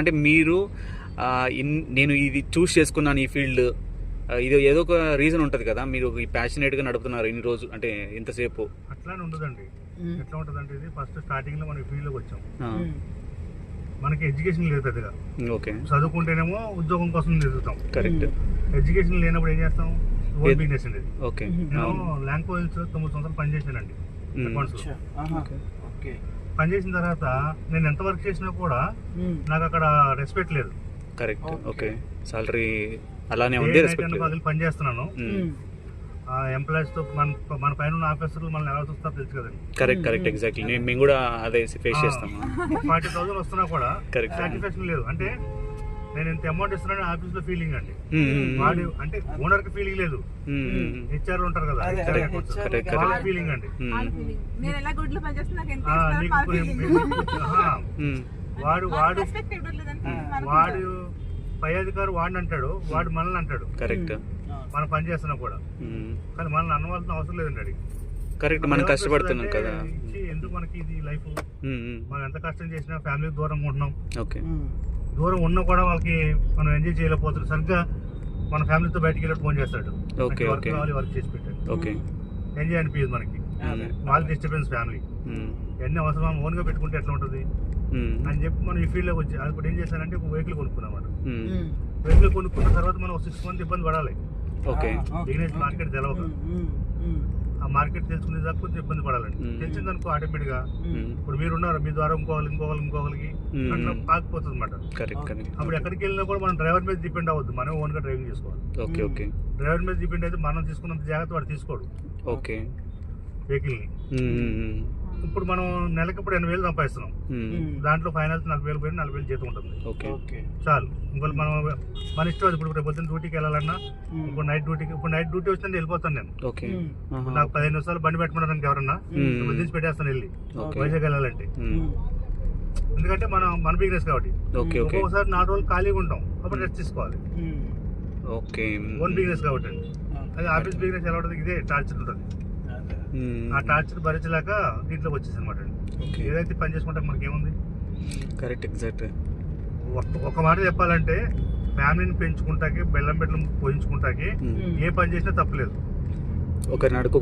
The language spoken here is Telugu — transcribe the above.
అంటే మీరు నేను ఇది చూస్ చేసుకున్నాను ఈ ఫీల్డ్, ఇది ఏదో ఒక రీజన్ ఉంటుంది కదా, మీరు ఈ ప్యాషనేట్గా నడుపుతున్నారు ఇన్ని రోజు అంటే ఇంతసేపు అట్లానే ఉండదండి. ఎట్లా ఉంటుందంటే ఇది ఫస్ట్ స్టార్టింగ్ లో మనకి ఫీల్డ్లోకి వచ్చాం, మనకి ఎడ్యుకేషన్ లేదు పెద్దగా. ఓకే, చదువుకుంటేనేమో ఉద్యోగం కోసం తిరుగుతాం. కరెక్ట్. ఎడ్యుకేషన్ లేనప్పుడు ఏం చేస్తాం? ఓన్ బిజినెస్ అండి. ఓకే, నేను ల్యాండ్ కోయిల్స్ 9 సంవత్సరాలు పనిచేసానండి అకౌంట్స్ లో. పనిచేసిన తర్వాత నేను ఎంత వర్క్ చేసినా కూడా నాకు అక్కడ రెస్పెక్ట్ లేదు. కరెక్ట్. ఓకే, సాలరీ అలానే ఉంది, పని చేస్తున్నాను. ఎంప్లాయీస్ తో మన పైన ఉన్న ఆఫీసర్లు మనల్ని ఎలా చూస్తారో తెలుసు కదండి. Correct correct exactly. మేము కూడా అదే ఫేస్ చేస్తాము. 40,000 వస్తున్నా కూడా సాటిస్ఫాక్షన్ లేదు. అంటే నేను ఇంత అమౌంట్ ఇస్తున్నాను ఆఫీస్ లో ఫీలింగ్ అండి. వాడు అంటే ఓనర్ కి ఫీలింగ్ లేదు, హెచ్ఆర్ ఉంటారు కదా వాళ్ళ ఫీలింగ్ అండి. వాడు వాడు వాడు పై అధికారి వాడిని అంటాడు, వాడు మనల్ని అంటాడు. కరెక్ట్. మనం పని చేస్తున్నా కూడా, కానీ మనల్ని అన్నవాల్సిన అవసరం లేదండి. కరెక్ట్, మనం కష్టపడుతున్నాం కదా. ఎందుకు మనకి ఇది లైఫ్? మనం ఎంత కష్టం చేసినా ఫ్యామిలీ దూరంగా ఉంటున్నాం. ఓకే, దూరం ఉన్నా కూడా వాళ్ళకి మనం ఎంజాయ్ చేయలేకపోతున్నాం. సరిగ్గా మన ఫ్యామిలీతో బయటకు వెళ్ళి ఫోన్ చేస్తాడు, వర్క్ చేసి పెట్టాడు. ఓకే, ఎంజాయ్ అనిపించదు మనకి. వాళ్ళ డిస్టర్బెన్స్ ఫ్యామిలీ ఎన్ని అవసరం ఓన్ గా పెట్టుకుంటే ఎట్లా ఉంటుంది అని చెప్పి మనం ఈ ఫీల్డ్ లోకి వచ్చి అప్పుడు ఏం చేశానంటే ఒక వెహికల్ కొనుక్కున్నాం. వెహికల్ కొనుక్కున్న తర్వాత మనం 6 months ఇబ్బంది పడాలి. ఓకే, బిజినెస్ మార్కెట్ తెలవక ఆ మార్కెట్ తెలుసుకునే దాకా కొంచెం ఇబ్బంది పడాలండి. తెలిసింది అనుకో ఆటోమేటిక్ గా ఇప్పుడు మీరు ఉన్నారు, మీ ద్వారా ఇంకోగలికి పాకపోతుంది అనమాట. అప్పుడు ఎక్కడికి వెళ్ళినా కూడా మనం డ్రైవర్ మీద డిపెండ్ అవ్వద్దు, మనం ఓన్ గా డ్రైవింగ్ చేసుకోవాలి. డ్రైవర్ మీద డిపెండ్ అయితే మనం తీసుకున్నంత జాగ్రత్త వాడు తీసుకోడు. ఓకే, వెహికల్ ని ఇప్పుడు మనం నెలకి ఇప్పుడు 80,000 సంపాదిస్తున్నాం. దాంట్లో ఫైనాన్స్ 40,000 పోయి 40,000 జీతం ఉంటుంది. చాలు. ఇంకోటి మనం మన ఇష్టం. ఇప్పుడు రేపు పొద్దున్న డ్యూటీకి వెళ్ళాలన్నా ఇప్పుడు నైట్ డ్యూటీ వచ్చిందంటే వెళ్ళిపోతాను నేను. నాకు 15 నిమిషాలు బండి పెట్టమన్నాను ఎవరన్నా వదిలించి పెట్టేస్తాను వెళ్ళి వైజాగ్ వెళ్ళాలంటే. ఎందుకంటే మన బిజినెస్ కాబట్టి ఒక్కొక్కసారి 4 రోజులు ఖాళీగా ఉంటాం, అప్పుడు రెస్ట్ తీసుకోవాలి. ఓన్ బిజినెస్ కాబట్టి అండి. అది ఆఫీస్ బిజినెస్ ఎలా ఉంటుంది, ఇదే టార్చర్ ఉంటుంది. ఆ టార్చర్ భరించలేక దీంట్లోకి వచ్చేసి అనమాట. ఏదైతే పని చేసుకుంటే మనకేముంది? Correct, exact. ఒక మాట చెప్పాలంటే ఫ్యామిలీని పెంచుకుంటాకి, బెల్లం బెల్లం పోయించుకుంటాకి ఏ పని చేసినా తప్పలేదు. ఒకరిని అడుక్కో